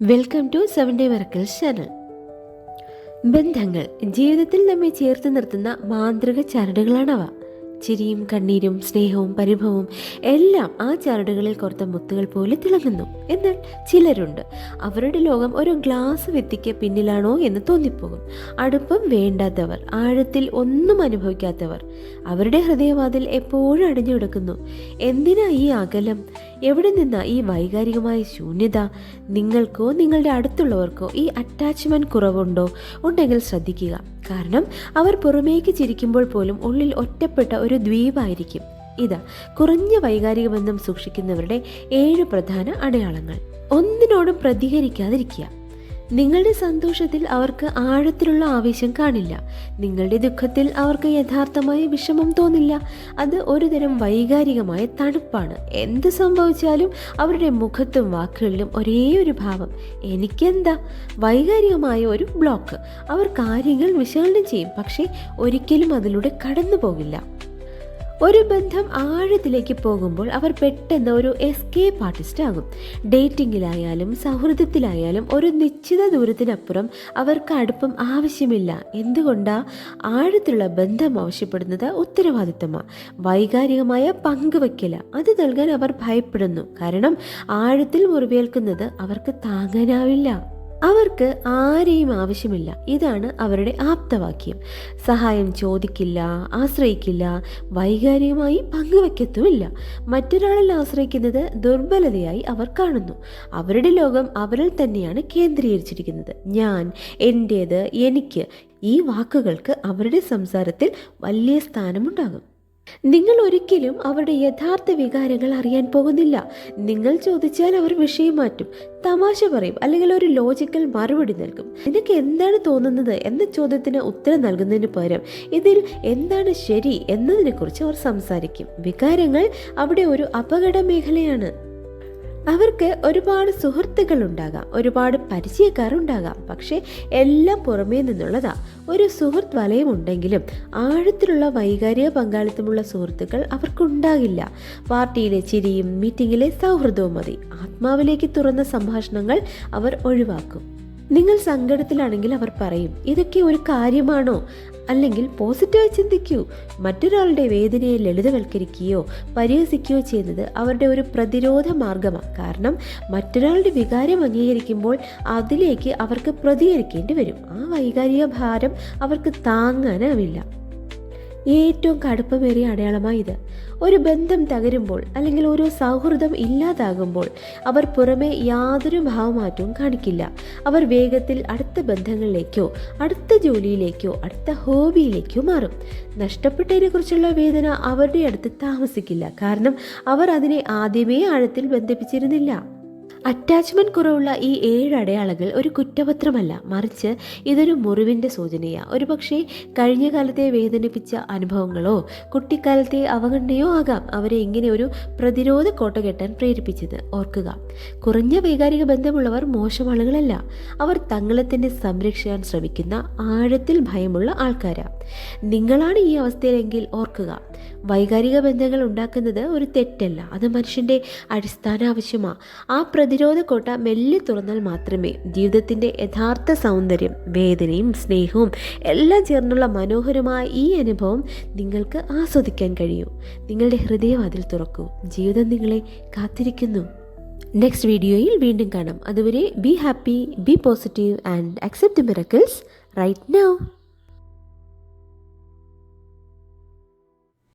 Welcome to 7 day miracles channel. ബന്ധങ്ങൾ ജീവിതത്തിൽ നമ്മെ ചേർത്ത് നിർത്തുന്ന മാന്ത്രിക ചരടുകളാണവ. ചിരിയും കണ്ണീരും സ്നേഹവും പരിഭവവും എല്ലാം ആ ചരടുകളിൽ കോർത്ത മുത്തുകൾ പോലെ തിളങ്ങുന്നു. എന്നാൽ ചിലരുണ്ട്, അവരുടെ ലോകം ഒരു ഗ്ലാസ് വ്യക്തിക്ക് പിന്നിലാണോ എന്ന് തോന്നിപ്പോകും. അടുപ്പം വേണ്ടാത്തവർ, ആഴത്തിൽ ഒന്നും അനുഭവിക്കാത്തവർ. അവരുടെ ഹൃദയവാതിൽ എപ്പോഴും അടഞ്ഞു കിടക്കുന്നു. എന്തിനാ ഈ അകലം? എവിടെ നിന്നാ ഈ വൈകാരികമായ ശൂന്യത? നിങ്ങൾക്കോ നിങ്ങളുടെ അടുത്തുള്ളവർക്കോ ഈ അറ്റാച്ച്മെൻറ്റ് കുറവുണ്ടോ? ഉണ്ടെങ്കിൽ ശ്രദ്ധിക്കുക. കാരണം അവർ പുറമേക്ക് ചിരിക്കുമ്പോൾ പോലും ഉള്ളിൽ ഒറ്റപ്പെട്ട ഒരു ദ്വീപായിരിക്കും. ഇതാ കുറഞ്ഞ വൈകാരിക ബന്ധം സൂക്ഷിക്കുന്നവരുടെ 7 പ്രധാന അടയാളങ്ങൾ. ഒന്നിനോടും പ്രതികരിക്കാതിരിക്കുക. നിങ്ങളുടെ സന്തോഷത്തിൽ അവർക്ക് ആഴത്തിലുള്ള ആവേശം കാണില്ല. നിങ്ങളുടെ ദുഃഖത്തിൽ അവർക്ക് യഥാർത്ഥമായ വിഷമം തോന്നില്ല. അത് ഒരുതരം വൈകാരികമായ തണുപ്പാണ്. എന്ത് സംഭവിച്ചാലും അവരുടെ മുഖത്തും വാക്കുകളിലും ഒരേ ഒരു ഭാവം, എനിക്കെന്താ. വൈകാരികമായ ഒരു ബ്ലോക്ക്. അവർ കാര്യങ്ങൾ വിശകലനം ചെയ്യും, പക്ഷേ ഒരിക്കലും അതിലൂടെ കടന്നു പോകില്ല. ഒരു ബന്ധം ആഴത്തിലേക്ക് പോകുമ്പോൾ അവർ പെട്ടെന്ന് ഒരു എസ്കേപ്പ് ആർട്ടിസ്റ്റ് ആകും. ഡേറ്റിങ്ങിലായാലും സൗഹൃദത്തിലായാലും ഒരു നിശ്ചിത ദൂരത്തിനപ്പുറം അവർക്ക് അടുപ്പം ആവശ്യമില്ല. എന്തുകൊണ്ടാ? ആഴത്തിലുള്ള ബന്ധം ആവശ്യപ്പെടുന്നത് ഉത്തരവാദിത്തമാണ്, വൈകാരികമായ പങ്കുവയ്ക്കല. അത് നൽകാൻ അവർ ഭയപ്പെടുന്നു. കാരണം ആഴത്തിൽ മുറിവേൽക്കുന്നത് അവർക്ക് താങ്ങാനാവില്ല. അവർക്ക് ആരെയും ആവശ്യമില്ല. ഇതാണ് അവരുടെ ആപ്തവാക്യം. സഹായം ചോദിക്കില്ല, ആശ്രയിക്കില്ല, വൈകാരികമായി പങ്കുവയ്ക്കത്തുമില്ല. മറ്റൊരാളിൽ ആശ്രയിക്കുന്നത് ദുർബലതയായി അവർ കാണുന്നു. അവരുടെ ലോകം അവരിൽ തന്നെയാണ് കേന്ദ്രീകരിച്ചിരിക്കുന്നത്. ഞാൻ, എൻ്റേത്, എനിക്ക്, ഈ വാക്കുകൾക്ക് അവരുടെ സംസാരത്തിൽ വലിയ സ്ഥാനമുണ്ടാകും. നിങ്ങൾ ഒരിക്കലും അവരുടെ യഥാർത്ഥ വികാരങ്ങൾ അറിയാൻ പോകുന്നില്ല. നിങ്ങൾ ചോദിച്ചാൽ അവർ വിഷയം മാറ്റും, തമാശ പറയും, അല്ലെങ്കിൽ ഒരു ലോജിക്കൽ മറുപടി നൽകും. നിനക്ക് എന്താണ് തോന്നുന്നത് എന്ന ചോദ്യത്തിന് ഉത്തരം നൽകുന്നതിന് പകരം ഇതിൽ എന്താണ് ശരി എന്നതിനെക്കുറിച്ച് അവർ സംസാരിക്കും. വികാരങ്ങൾ അവിടെ ഒരു അപകട മേഖലയാണ്. അവർക്ക് ഒരുപാട് സുഹൃത്തുക്കൾ ഉണ്ടാകാം, ഒരുപാട് പരിചയക്കാരുണ്ടാകാം, പക്ഷേ എല്ലാം പുറമേ നിന്നുള്ളതാ. ഒരു സുഹൃത്ത് വലയം ഉണ്ടെങ്കിലും ആഴത്തിലുള്ള വൈകാരിക പങ്കാളിത്തമുള്ള സുഹൃത്തുക്കൾ അവർക്കുണ്ടാകില്ല. പാർട്ടിയിലെ ചിരിയും മീറ്റിങ്ങിലെ സൗഹൃദവും മതി. ആത്മാവിലേക്ക് തുറന്ന സംഭാഷണങ്ങൾ അവർ ഒഴിവാക്കും. നിങ്ങൾ സങ്കടത്തിലാണെങ്കിൽ അവർ പറയും, ഇതൊക്കെ ഒരു കാര്യമാണോ? അല്ലെങ്കിൽ പോസിറ്റീവായി ചിന്തിക്കൂ. മറ്റൊരാളുടെ വേദനയെ ലളിതവൽക്കരിക്കുകയോ പരിഹസിക്കുകയോ ചെയ്യുന്നത് അവരുടെ ഒരു പ്രതിരോധ മാർഗമാണ്. കാരണം മറ്റൊരാളുടെ വികാരം അംഗീകരിക്കുമ്പോൾ അതിലേക്ക് അവർക്ക് പ്രതികരിക്കേണ്ടി വരും. ആ വൈകാരിക ഭാരം അവർക്ക് താങ്ങാനാവില്ല. ഏറ്റവും കടുപ്പമേറിയ അടയാളമായി ഇത്. ഒരു ബന്ധം തകരുമ്പോൾ അല്ലെങ്കിൽ ഒരു സൗഹൃദം ഇല്ലാതാകുമ്പോൾ അവർ പുറമെ യാതൊരു ഭാവമാറ്റവും കാണിക്കില്ല. അവർ വേഗത്തിൽ അടുത്ത ബന്ധങ്ങളിലേക്കോ അടുത്ത ജോലിയിലേക്കോ അടുത്ത ഹോബിയിലേക്കോ മാറും. നഷ്ടപ്പെട്ടതിനെ കുറിച്ചുള്ള വേദന അവരുടെ അടുത്ത് താമസിക്കില്ല. കാരണം അവർ അതിനെ ആദ്യമേ ആഴത്തിൽ ബന്ധിപ്പിച്ചിരുന്നില്ല. അറ്റാച്ച്മെൻറ്റ് കുറവുള്ള ഈ 7 അടയാളങ്ങൾ ഒരു കുറ്റപത്രമല്ല, മറിച്ച് ഇതൊരു മുറിവിൻ്റെ സൂചനയാണ്. ഒരുപക്ഷെ കഴിഞ്ഞ കാലത്തെ വേദനിപ്പിച്ച അനുഭവങ്ങളോ കുട്ടിക്കാലത്തെ അവഗണനയോ ആകാം അവരെ ഇങ്ങനെ ഒരു പ്രതിരോധ കോട്ട കെട്ടാൻ പ്രേരിപ്പിച്ചത്. ഓർക്കുക, കുറഞ്ഞ വൈകാരിക ബന്ധമുള്ളവർ മോശം ആളുകളല്ല. അവർ തങ്ങളെ തന്നെ സംരക്ഷിക്കാൻ ശ്രമിക്കുന്ന ആഴത്തിൽ ഭയമുള്ള ആൾക്കാരാണ്. നിങ്ങളാണ് ഈ അവസ്ഥയിലെങ്കിൽ ഓർക്കുക, വൈകാരിക ബന്ധങ്ങൾ ഉണ്ടാക്കുന്നത് ഒരു തെറ്റല്ല, അത് മനുഷ്യൻ്റെ അടിസ്ഥാന ആവശ്യമാണ്. ആ പ്രതിരോധ കോട്ട മെല്ലെ തുറന്നാൽ മാത്രമേ ജീവിതത്തിൻ്റെ യഥാർത്ഥ സൗന്ദര്യം, വേദനയും സ്നേഹവും എല്ലാം ചേർന്നുള്ള മനോഹരമായ ഈ അനുഭവം നിങ്ങൾക്ക് ആസ്വദിക്കാൻ കഴിയൂ. നിങ്ങളുടെ ഹൃദയവാതിൽ തുറക്കൂ. ജീവിതം നിങ്ങളെ കാത്തിരിക്കുന്നു. നെക്സ്റ്റ് വീഡിയോയിൽ വീണ്ടും കാണാം. അതുവരെ be happy, be positive and accept miracles right now.